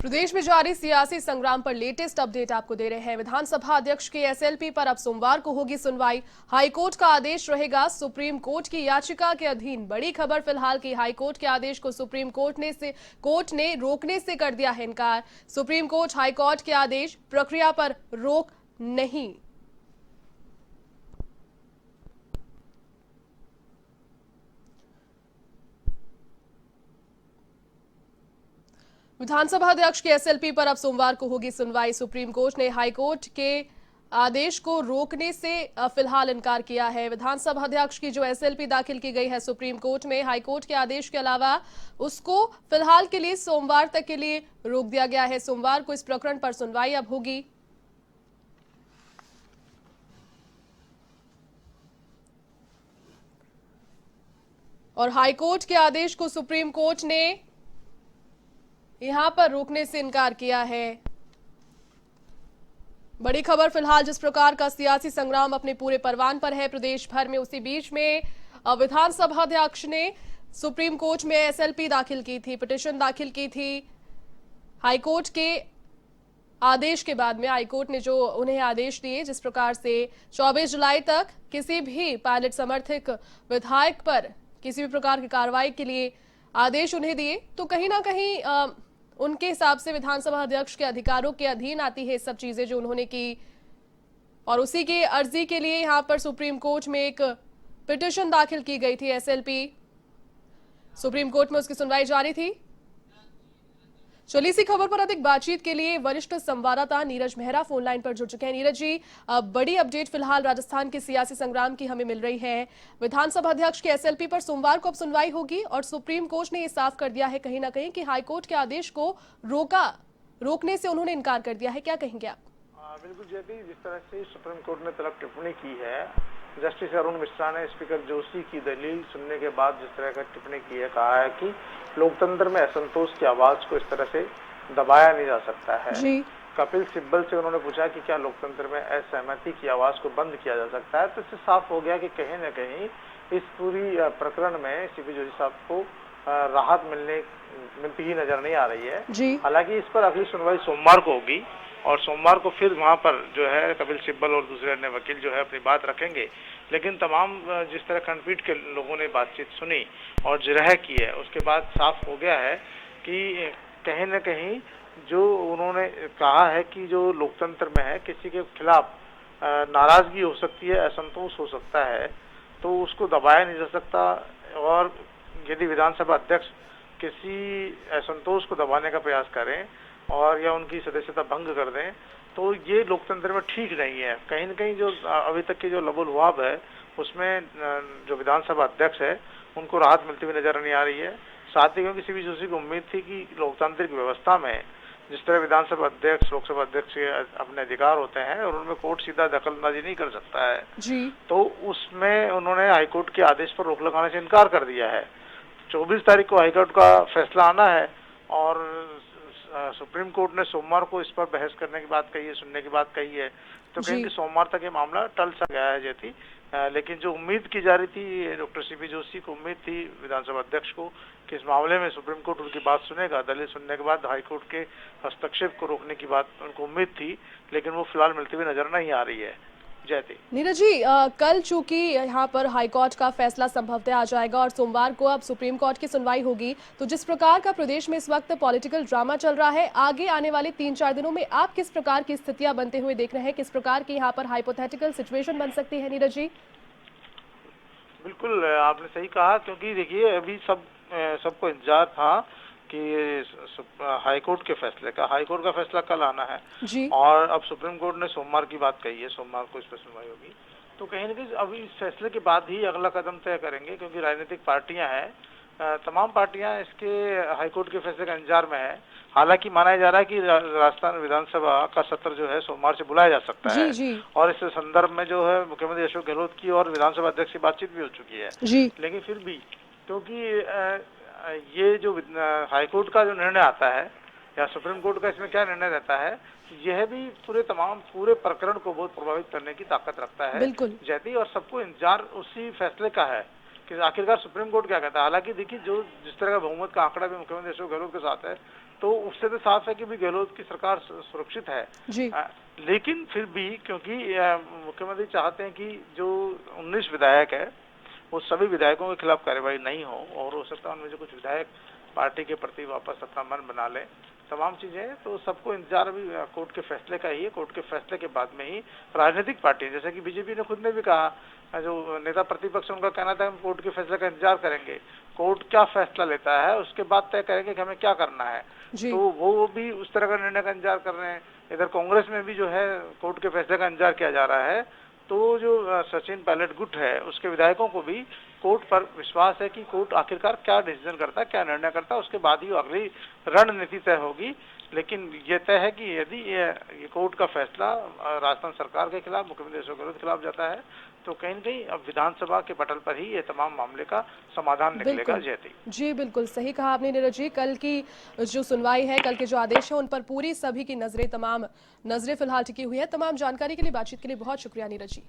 प्रदेश में जारी सियासी संग्राम पर लेटेस्ट अपडेट आपको दे रहे हैं। विधानसभा अध्यक्ष के एसएलपी पर अब सोमवार को होगी सुनवाई। हाईकोर्ट का आदेश रहेगा सुप्रीम कोर्ट की याचिका के अधीन। बड़ी खबर फिलहाल की हाईकोर्ट के आदेश को सुप्रीम कोर्ट ने रोकने से कर दिया है इनकार। सुप्रीम कोर्ट हाईकोर्ट के आदेश प्रक्रिया पर रोक नहीं। विधानसभा अध्यक्ष के एसएलपी पर अब सोमवार को होगी सुनवाई। सुप्रीम कोर्ट ने हाईकोर्ट के आदेश को रोकने से फिलहाल इनकार किया है। विधानसभा अध्यक्ष की जो एसएलपी दाखिल की गई है सुप्रीम कोर्ट में, हाईकोर्ट के आदेश के अलावा उसको फिलहाल के लिए सोमवार तक के लिए रोक दिया गया है। सोमवार को इस प्रकरण पर सुनवाई अब होगी। और हाईकोर्ट के आदेश को सुप्रीम कोर्ट ने यहां पर रोकने से इनकार किया है। बड़ी खबर फिलहाल जिस प्रकार का सियासी संग्राम अपने पूरे परवान पर है प्रदेश भर में, उसी बीच में विधानसभा अध्यक्ष ने सुप्रीम कोर्ट में एसएलपी दाखिल की थी, पिटीशन दाखिल की थी। हाईकोर्ट के आदेश के बाद में हाईकोर्ट ने जो उन्हें आदेश दिए, जिस प्रकार से 24 जुलाई तक किसी भी पायलट समर्थक विधायक पर किसी भी प्रकार की कार्रवाई के लिए आदेश उन्हें दिए, तो कहीं ना कहीं उनके हिसाब से विधानसभा अध्यक्ष के अधिकारों के अधीन आती है सब चीजें जो उन्होंने की। और उसी की अर्जी के लिए यहां पर सुप्रीम कोर्ट में एक पिटीशन दाखिल की गई थी एसएलपी। सुप्रीम कोर्ट में उसकी सुनवाई जारी थी। चलिए इसी खबर पर अधिक बातचीत के लिए वरिष्ठ संवाददाता नीरज मेहरा फोन लाइन पर जुड़ चुके हैं। नीरज जी, बड़ी अपडेट फिलहाल राजस्थान के सियासी संग्राम की हमें मिल रही है। विधानसभा अध्यक्ष के एसएलपी पर सोमवार को अब सुनवाई होगी और सुप्रीम कोर्ट ने ये साफ कर दिया है कहीं ना कहीं कि हाईकोर्ट के आदेश को रोकने से उन्होंने इनकार कर दिया है। क्या कहेंगे आप? बिल्कुल जेपी, जिस तरह से सुप्रीम कोर्ट ने तलब टिप्पणी की है, जस्टिस अरुण मिश्रा ने स्पीकर जोशी की दलील सुनने के बाद जिस तरह का टिप्पणी की है, कहा है कि लोकतंत्र में असंतोष की आवाज को इस तरह से दबाया नहीं जा सकता है। कपिल सिब्बल से उन्होंने पूछा कि क्या लोकतंत्र में असहमति की आवाज को बंद किया जा सकता है, तो इससे साफ हो गया कि कहीं न कहीं इस पूरी प्रकरण में सीपी जोशी साहब को राहत मिलती ही नजर नहीं आ रही है। हालांकि इस पर अगली सुनवाई सोमवार को होगी और सोमवार को फिर वहां पर जो है कपिल सिब्बल और दूसरे अन्य वकील जो है अपनी बात रखेंगे। लेकिन तमाम जिस तरह खंडपीठ के लोगों ने बातचीत सुनी और जिरह की है, उसके बाद साफ हो गया है कि कहीं न कहीं जो उन्होंने कहा है कि जो लोकतंत्र में है, किसी के खिलाफ नाराजगी हो सकती है, असंतोष हो सकता है, तो उसको दबाया नहीं जा सकता। और यदि विधानसभा अध्यक्ष किसी असंतोष को दबाने का प्रयास करें और या उनकी सदस्यता भंग कर दें, तो ये लोकतंत्र में ठीक नहीं है। कहीं न कहीं जो अभी तक की जो लबो-लुआब है, उसमें जो विधानसभा अध्यक्ष है उनको राहत मिलती हुई नजर नहीं आ रही है। साथ ही क्योंकि सीपी जोशी को उम्मीद थी कि लोकतांत्रिक व्यवस्था में जिस तरह विधानसभा अध्यक्ष, लोकसभा अध्यक्ष के अपने अधिकार होते हैं और उनमें कोर्ट सीधा दखलंदाजी नहीं कर सकता है, तो उसमें उन्होंने हाईकोर्ट के आदेश पर रोक लगाने से इनकार कर दिया है। 24 तारीख को हाईकोर्ट का फैसला आना है और सुप्रीम कोर्ट ने सोमवार को इस पर बहस करने की बात कही है, सुनने की बात कही है, तो कहेंगे सोमवार तक ये मामला टल सा गया है जेती। लेकिन जो उम्मीद की जा रही थी, डॉक्टर सीपी जोशी को उम्मीद थी विधानसभा अध्यक्ष को कि इस मामले में सुप्रीम कोर्ट उनकी बात सुनेगा, दलील सुनने के बाद हाईकोर्ट के हस्तक्षेप को रोकने की बात उनको उम्मीद थी, लेकिन वो फिलहाल मिलती हुई नजर नहीं आ रही है। जयती नीरज जी, कल चूंकि यहाँ पर हाईकोर्ट का फैसला संभवतः आ जाएगा और सोमवार को अब सुप्रीम कोर्ट की सुनवाई होगी, तो जिस प्रकार का प्रदेश में इस वक्त पॉलिटिकल ड्रामा चल रहा है, आगे आने वाले 3-4 दिनों में आप किस प्रकार की स्थितियां बनते हुए देख रहे हैं? किस प्रकार की यहाँ पर हाइपोथेटिकल सिचुएशन बन सकती है नीरज जी? बिल्कुल आपने सही कहा, क्योंकि देखिए अभी सबको इंतजार था कि हाईकोर्ट के फैसले का, हाईकोर्ट का फैसला कल आना है और अब सुप्रीम कोर्ट ने सोमवार की बात कही है, सोमवार को इस पर सुनवाई होगी। तो कहीं न कहीं अभी इस फैसले के बाद ही अगला कदम तय करेंगे, क्योंकि राजनीतिक पार्टियां हैं, तमाम पार्टियां इसके हाईकोर्ट के फैसले का इंतजार में है। हालांकि माना जा रहा है कि राजस्थान विधानसभा का सत्र जो है सोमवार से बुलाया जा सकता है और इस संदर्भ में जो है मुख्यमंत्री अशोक गहलोत की और विधानसभा अध्यक्ष की बातचीत भी हो चुकी है। लेकिन फिर भी क्योंकि ये जो हाईकोर्ट का जो निर्णय आता है या सुप्रीम कोर्ट का इसमें क्या निर्णय रहता है, यह भी पूरे प्रकरण को बहुत प्रभावित करने की ताकत रखता है जैती, और सबको इंतजार उसी फैसले का है कि आखिरकार सुप्रीम कोर्ट क्या कहता है। हालांकि देखिए, जो जिस तरह का बहुमत का आंकड़ा भी मुख्यमंत्री अशोक गहलोत के साथ है, तो उससे तो साफ है कि भी गहलोत की सरकार सुरक्षित है। जी। लेकिन फिर भी क्योंकि मुख्यमंत्री चाहते हैं कि जो 19 विधायक है वो सभी विधायकों के खिलाफ कार्रवाई नहीं हो, और हो सकता है उनमें से कुछ विधायक पार्टी के प्रति वापस अपना मन बना लें, तमाम चीजें। तो सबको इंतजार अभी कोर्ट के फैसले का ही है। कोर्ट के फैसले के बाद में ही राजनीतिक पार्टी, जैसे कि बीजेपी ने खुद ने भी कहा, जो नेता प्रतिपक्ष उनका कहना था, हम कोर्ट के फैसले का इंतजार करेंगे, कोर्ट क्या फैसला लेता है उसके बाद तय करेंगे कि हमें क्या करना है। जी। तो वो भी उस तरह का निर्णय का इंतजार कर रहे हैं। इधर कांग्रेस में भी जो है कोर्ट के फैसले का इंतजार किया जा रहा है। तो जो सचिन पायलट गुट है उसके विधायकों को भी कोर्ट पर विश्वास है कि कोर्ट आखिरकार क्या डिसीजन करता है, क्या निर्णय करता है, उसके बाद ही अगली रणनीति तय होगी। लेकिन ये तय है कि यदि ये कोर्ट का फैसला राजस्थान सरकार के खिलाफ, मुख्यमंत्री अशोक गहलोत के खिलाफ जाता है, तो कहीं न कहीं अब विधानसभा के पटल पर ही ये तमाम मामले का समाधान निकलेगा। जयती जी, बिल्कुल सही कहा आपने नीरज जी। कल की जो सुनवाई है, कल के जो आदेश है, उन पर पूरी सभी की नजरें फिलहाल टिकी हुई है। तमाम जानकारी के लिए, बातचीत के लिए बहुत शुक्रिया नीरज जी।